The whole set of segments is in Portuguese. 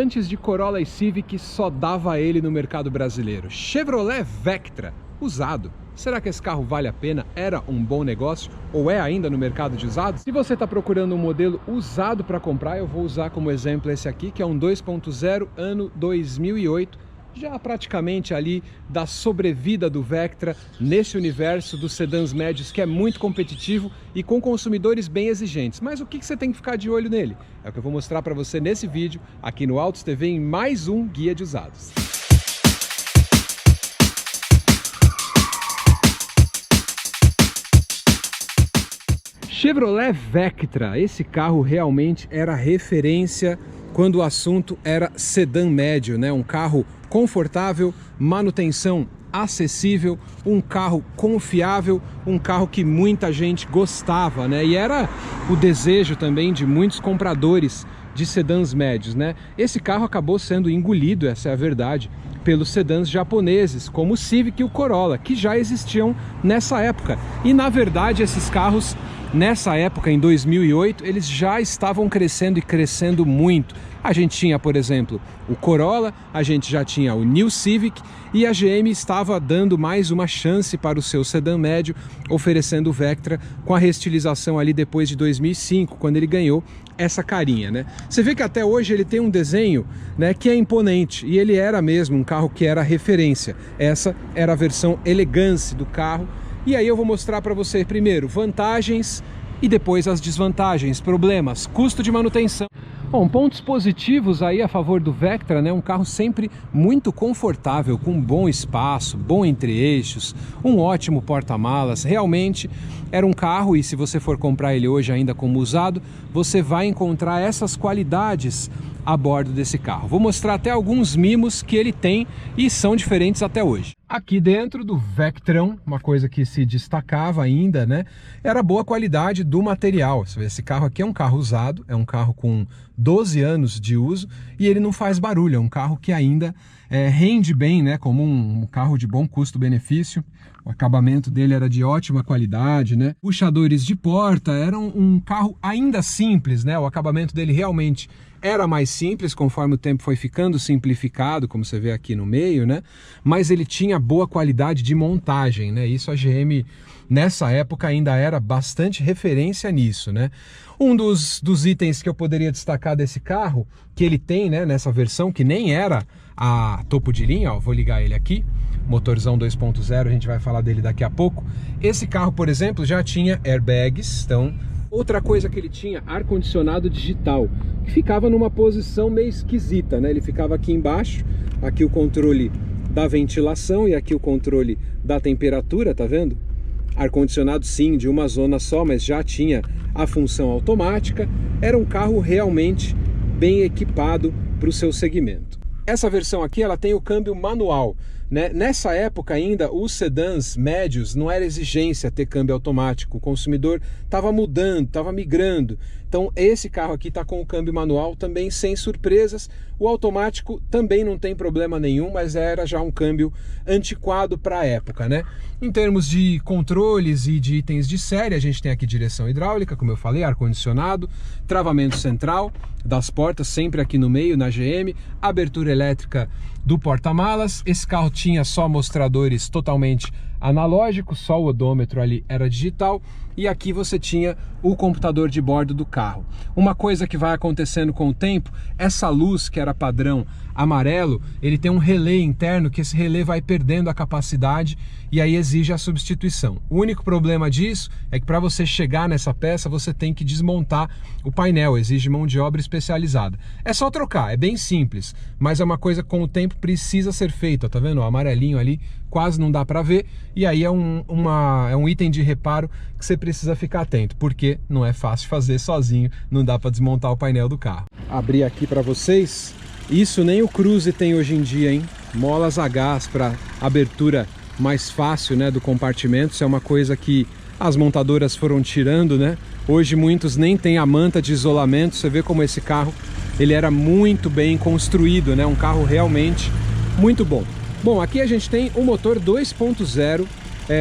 Antes de Corolla e Civic, só dava ele no mercado brasileiro. Chevrolet Vectra, usado. Será que esse carro vale a pena? Era um bom negócio? Ou é ainda no mercado de usados? Se você está procurando um modelo usado para comprar, eu vou usar como exemplo esse aqui, que é um 2.0 ano 2008. Já praticamente ali da sobrevida do Vectra nesse universo dos sedãs médios, que é muito competitivo e com consumidores bem exigentes. Mas o que você tem que ficar de olho nele? É o que eu vou mostrar para você nesse vídeo, aqui no Autos TV, em mais um Guia de Usados. Chevrolet Vectra, esse carro realmente era referência quando o assunto era sedã médio, né? Um carro confortável, manutenção acessível, um carro confiável, um carro que muita gente gostava, né? E era o desejo também de muitos compradores de sedãs médios, né? Esse carro acabou sendo engolido, essa é a verdade, pelos sedãs japoneses, como o Civic e o Corolla, que já existiam nessa época. E na verdade esses carros, nessa época, em 2008, eles já estavam crescendo e crescendo muito. A gente tinha, por exemplo, o Corolla, a gente já tinha o New Civic e a GM estava dando mais uma chance para o seu sedã médio, oferecendo o Vectra com a reestilização ali depois de 2005, quando ele ganhou essa carinha, né? Você vê que até hoje ele tem um desenho, né, que é imponente, e ele era mesmo um carro que era referência. Essa era a versão elegance do carro. E aí eu vou mostrar para você primeiro vantagens e depois as desvantagens, problemas, custo de manutenção. Bom, pontos positivos aí a favor do Vectra, né? Um carro sempre muito confortável, com bom espaço, bom entre-eixos, um ótimo porta-malas. Realmente era um carro, e se você for comprar ele hoje ainda como usado, você vai encontrar essas qualidades a bordo desse carro. Vou mostrar até alguns mimos que ele tem e são diferentes até hoje. Aqui dentro do Vectrão, uma coisa que se destacava ainda, né, era a boa qualidade do material. Esse carro aqui é um carro usado, é um carro com 12 anos de uso e ele não faz barulho, é um carro que ainda rende bem, né, como um carro de bom custo-benefício. O acabamento dele era de ótima qualidade, né? Puxadores de porta, era um carro ainda simples, né? O acabamento dele realmente era mais simples, conforme o tempo foi ficando simplificado, como você vê aqui no meio, né? Mas ele tinha boa qualidade de montagem, né? Isso a GM, nessa época, ainda era bastante referência nisso, né? Um dos itens que eu poderia destacar desse carro, que ele tem, né, nessa versão, que nem era a topo de linha, ó, vou ligar ele aqui, motorzão 2.0, a gente vai falar dele daqui a pouco. Esse carro, por exemplo, já tinha airbags, então... Outra coisa que ele tinha, ar-condicionado digital, que ficava numa posição meio esquisita, né? Ele ficava aqui embaixo, aqui o controle da ventilação e aqui o controle da temperatura, tá vendo? Ar-condicionado sim, de uma zona só, mas já tinha a função automática. Era um carro realmente bem equipado para o seu segmento. Essa versão aqui, ela tem o câmbio manual, né? Nessa época ainda, os sedãs médios não era exigência ter câmbio automático, o consumidor estava mudando, estava migrando. Então esse carro aqui está com o câmbio manual também sem surpresas. O automático também não tem problema nenhum, mas era já um câmbio antiquado para a época, né? Em termos de controles e de itens de série, a gente tem aqui direção hidráulica, como eu falei, ar-condicionado, travamento central das portas, sempre aqui no meio, na GM, abertura elétrica do porta-malas. Esse carro tinha só mostradores totalmente analógicos, só o odômetro ali era digital, e aqui você tinha o computador de bordo do carro. Uma coisa que vai acontecendo com o tempo, essa luz que era padrão amarelo, ele tem um relé interno, que esse relé vai perdendo a capacidade e aí exige a substituição. O único problema disso é que para você chegar nessa peça, você tem que desmontar o painel, exige mão de obra especializada. É só trocar, é bem simples, mas é uma coisa que com o tempo precisa ser feita, tá vendo? O amarelinho ali quase não dá para ver, e aí é um item de reparo que você precisa ficar atento, porque não é fácil fazer sozinho, não dá para desmontar o painel do carro. Abrir aqui para vocês, isso nem o Cruze tem hoje em dia, hein? Molas a gás para abertura mais fácil, né, do compartimento. Isso é uma coisa que as montadoras foram tirando, né? Hoje muitos nem têm a manta de isolamento. Você vê como esse carro, ele era muito bem construído, né? Um carro realmente muito bom. Bom, aqui a gente tem o motor 2.0,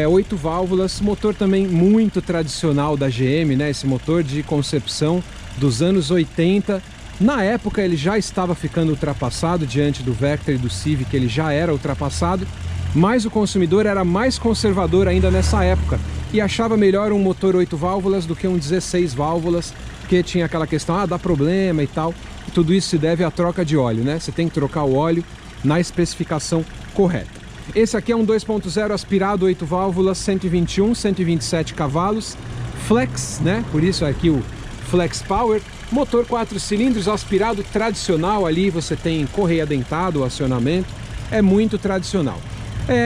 8 válvulas, motor também muito tradicional da GM, né? Esse motor de concepção dos anos 80, Na época ele já estava ficando ultrapassado diante do Vectra e do Civic, ele já era ultrapassado, mas o consumidor era mais conservador ainda nessa época e achava melhor um motor 8 válvulas do que um 16 válvulas, porque tinha aquela questão, dá problema e tal. E tudo isso se deve à troca de óleo, né? Você tem que trocar o óleo na especificação correta. Esse aqui é um 2.0 aspirado 8 válvulas, 121, 127 cavalos, flex, né? Por isso aqui o Flex Power, motor 4 cilindros aspirado tradicional ali, você tem correia dentada, o acionamento, é muito tradicional.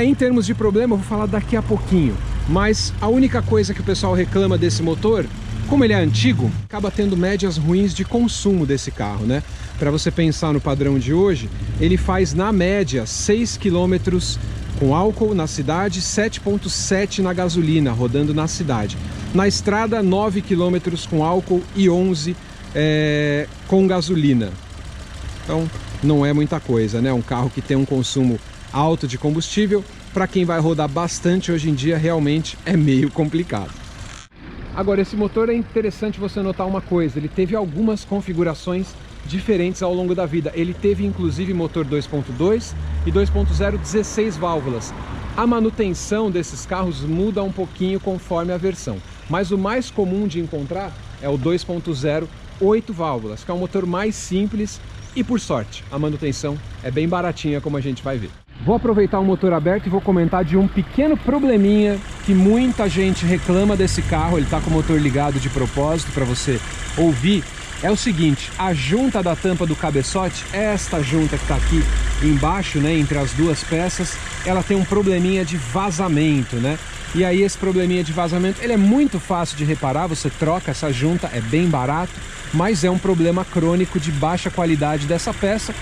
Em termos de problema, eu vou falar daqui a pouquinho, mas a única coisa que o pessoal reclama desse motor, como ele é antigo, acaba tendo médias ruins de consumo desse carro, né? Para você pensar no padrão de hoje, ele faz na média 6 km com álcool na cidade, 7,7 na gasolina, rodando na cidade. Na estrada, 9 km com álcool e 11 com gasolina. Então, não é muita coisa, né? Um carro que tem um consumo alto de combustível, para quem vai rodar bastante hoje em dia, realmente é meio complicado. Agora, esse motor é interessante você notar uma coisa, ele teve algumas configurações diferentes ao longo da vida. Ele teve inclusive motor 2.2 e 2.0 16 válvulas. A manutenção desses carros muda um pouquinho conforme a versão, mas o mais comum de encontrar é o 2.0 8 válvulas, que é um motor mais simples e, por sorte, a manutenção é bem baratinha, como a gente vai ver. Vou aproveitar o motor aberto e vou comentar de um pequeno probleminha que muita gente reclama desse carro. Ele está com o motor ligado de propósito para você ouvir. É o seguinte, a junta da tampa do cabeçote, esta junta que está aqui embaixo, né, entre as duas peças, ela tem um probleminha de vazamento, né? E aí esse probleminha de vazamento, ele é muito fácil de reparar, você troca essa junta, é bem barato, mas é um problema crônico de baixa qualidade dessa peça.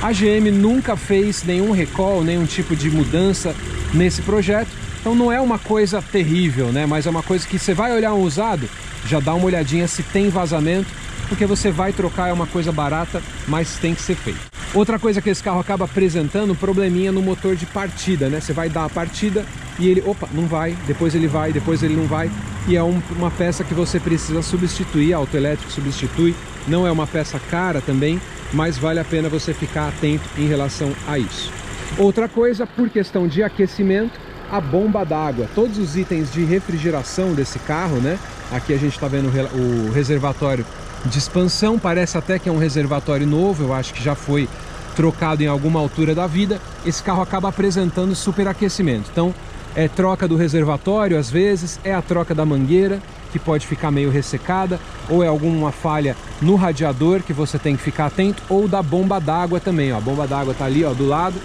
A GM nunca fez nenhum recall, nenhum tipo de mudança nesse projeto, então não é uma coisa terrível, né? Mas é uma coisa que você vai olhar um usado, já dá uma olhadinha se tem vazamento, porque você vai trocar, é uma coisa barata, mas tem que ser feito. Outra coisa que esse carro acaba apresentando, um probleminha no motor de partida, né? Você vai dar a partida e ele, opa, não vai, depois ele vai, depois ele não vai, e é uma peça que você precisa substituir, a Autoelétrico substitui, não é uma peça cara também, mas vale a pena você ficar atento em relação a isso. Outra coisa, por questão de aquecimento, a bomba d'água, todos os itens de refrigeração desse carro, né? Aqui a gente está vendo o reservatório de expansão, parece até que é um reservatório novo, eu acho que já foi trocado em alguma altura da vida. Esse carro acaba apresentando superaquecimento, então é troca do reservatório às vezes, é a troca da mangueira, que pode ficar meio ressecada, ou é alguma falha no radiador que você tem que ficar atento, ou da bomba d'água também, ó. A bomba d'água tá ali, ó, do lado,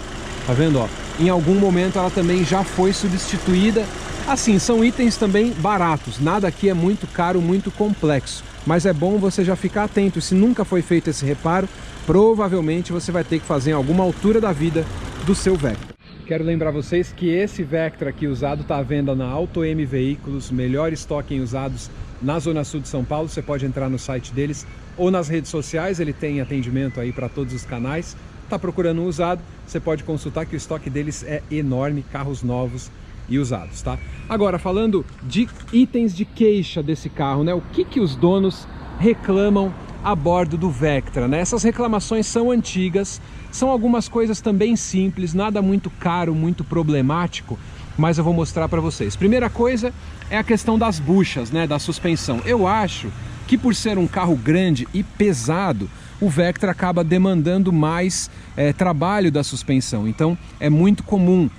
tá vendo, ó? Em algum momento ela também já foi substituída. Assim, são itens também baratos, nada aqui é muito caro, muito complexo, mas é bom você já ficar atento. Se nunca foi feito esse reparo, provavelmente você vai ter que fazer em alguma altura da vida do seu Vectra. Quero lembrar vocês que esse Vectra aqui usado está à venda na Auto M Veículos, melhor estoque em usados na Zona Sul de São Paulo. Você pode entrar no site deles ou nas redes sociais, ele tem atendimento aí para todos os canais. Está procurando um usado, você pode consultar que o estoque deles é enorme, carros novos e usados, tá? Agora, falando de itens de queixa desse carro, né? O que os donos reclamam a bordo do Vectra, né? Essas reclamações são antigas, são algumas coisas também simples, nada muito caro, muito problemático, mas eu vou mostrar para vocês. Primeira coisa é a questão das buchas, né? Da suspensão. Eu acho que por ser um carro grande e pesado, o Vectra acaba demandando mais trabalho da suspensão. Então é muito comum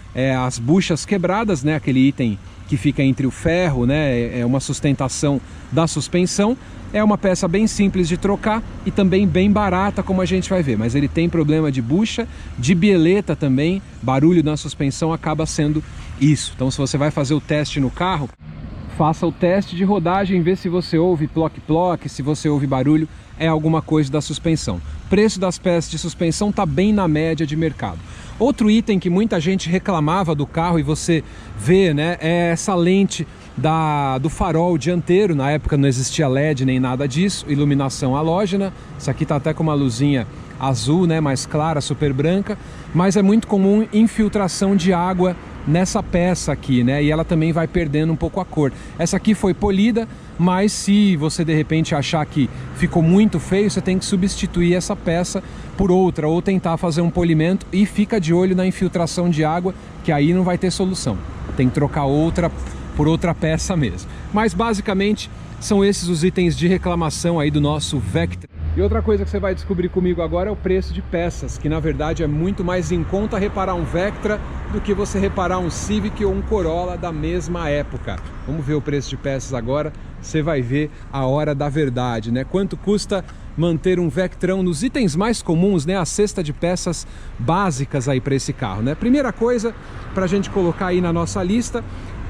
as buchas quebradas, né? Aquele item que fica entre o ferro, né? É uma sustentação da suspensão. É uma peça bem simples de trocar e também bem barata, como a gente vai ver. Mas ele tem problema de bucha, de bieleta também. Barulho na suspensão acaba sendo isso. Então se você vai fazer o teste no carro, faça o teste de rodagem, vê se você ouve ploc-ploc, se você ouve barulho, é alguma coisa da suspensão. O preço das peças de suspensão está bem na média de mercado. Outro item que muita gente reclamava do carro e você vê, né, é essa lente do farol dianteiro. Na época não existia LED nem nada disso, iluminação halógena. Isso aqui está até com uma luzinha azul, né, mais clara, super branca, mas é muito comum infiltração de água nessa peça aqui, né? E ela também vai perdendo um pouco a cor. Essa aqui foi polida, mas se você de repente achar que ficou muito feio, você tem que substituir essa peça por outra, ou tentar fazer um polimento, e fica de olho na infiltração de água, que aí não vai ter solução. Tem que trocar outra por outra peça mesmo. Mas basicamente são esses os itens de reclamação aí do nosso Vectra. E outra coisa que você vai descobrir comigo agora é o preço de peças, que na verdade é muito mais em conta reparar um Vectra do que você reparar um Civic ou um Corolla da mesma época. Vamos ver o preço de peças agora, você vai ver a hora da verdade, né? Quanto custa manter um Vectrão nos itens mais comuns, né? A cesta de peças básicas aí para esse carro, né? Primeira coisa para a gente colocar aí na nossa lista: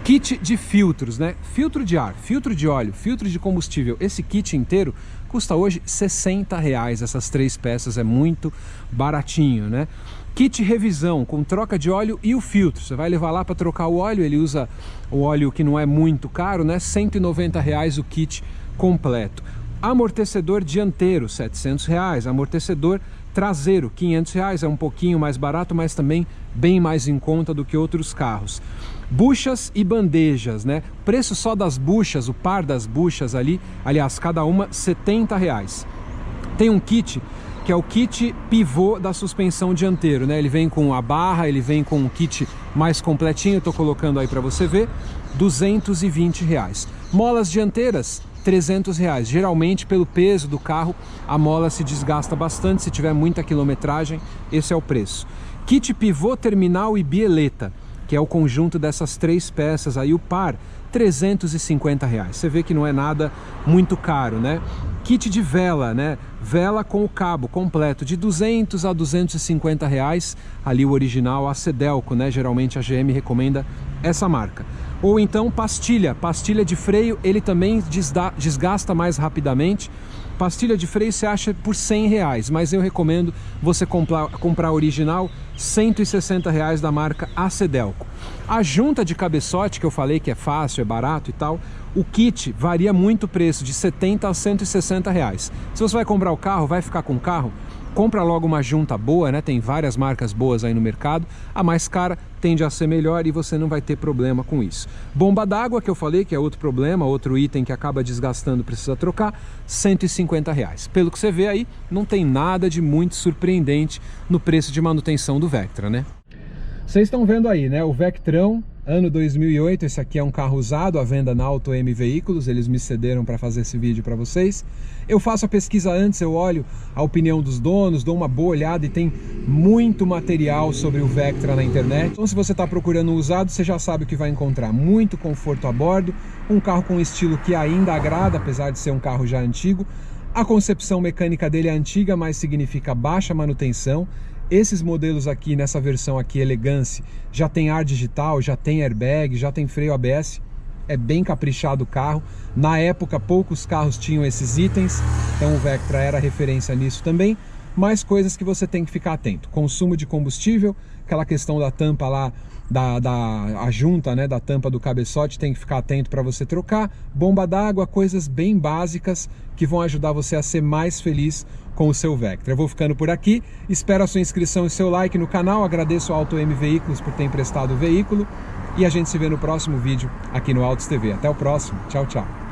kit de filtros, né? Filtro de ar, filtro de óleo, filtro de combustível. Esse kit inteiro custa hoje R$60. Essas 3 peças é muito baratinho, né? Kit revisão com troca de óleo e o filtro. Você vai levar lá para trocar o óleo, ele usa o óleo que não é muito caro, né? R$190 o kit completo. Amortecedor dianteiro, R$700. Amortecedor traseiro, R$500. É um pouquinho mais barato, mas também bem mais em conta do que outros carros. Buchas e bandejas, né? Preço só das buchas, o par das buchas ali, aliás, cada uma R$70. Tem um kit que é o kit pivô da suspensão dianteiro, né? Ele vem com a barra, ele vem com um kit mais completinho, eu tô colocando aí para você ver, R$220. Molas dianteiras, R$300. Geralmente, pelo peso do carro, a mola se desgasta bastante. Se tiver muita quilometragem, esse é o preço. Kit pivô terminal e bieleta, que é o conjunto dessas 3 peças aí, o par, R$350. Você vê que não é nada muito caro, né? Kit de vela, né? Vela com o cabo completo, de R$200 a R$250. Ali o original, a Cedelco, né? Geralmente a GM recomenda essa marca. Ou então pastilha de freio, ele também desgasta mais rapidamente. Pastilha de freio você acha por R$100, mas eu recomendo você comprar original, R$160 da marca Cedelco. A junta de cabeçote, que eu falei que é fácil, é barato e tal, o kit varia muito o preço, de R$70 a R$160. Se você vai comprar o carro, vai ficar com o carro, compra logo uma junta boa, né? Tem várias marcas boas aí no mercado. A mais cara tende a ser melhor e você não vai ter problema com isso. Bomba d'água, que eu falei que é outro problema, outro item que acaba desgastando, precisa trocar, R$150. Pelo que você vê aí, não tem nada de muito surpreendente no preço de manutenção do Vectra, né? Vocês estão vendo aí, né? O Vectrão, ano 2008, esse aqui é um carro usado à venda na Auto M Veículos, eles me cederam para fazer esse vídeo para vocês. Eu faço a pesquisa antes, eu olho a opinião dos donos, dou uma boa olhada e tem muito material sobre o Vectra na internet. Então se você está procurando um usado, você já sabe o que vai encontrar. Muito conforto a bordo, um carro com estilo que ainda agrada, apesar de ser um carro já antigo. A concepção mecânica dele é antiga, mas significa baixa manutenção. Esses modelos aqui, nessa versão aqui, Elegance, já tem ar digital, já tem airbag, já tem freio ABS. É bem caprichado o carro. Na época, poucos carros tinham esses itens, então o Vectra era referência nisso também. Mais coisas que você tem que ficar atento. Consumo de combustível, aquela questão da tampa lá, a junta, né, da tampa do cabeçote, tem que ficar atento para você trocar. Bomba d'água, coisas bem básicas que vão ajudar você a ser mais feliz com o seu Vectra. Eu vou ficando por aqui, espero a sua inscrição e seu like no canal, agradeço ao Auto M Veículos por ter emprestado o veículo e a gente se vê no próximo vídeo aqui no Autos TV. Até o próximo, tchau, tchau!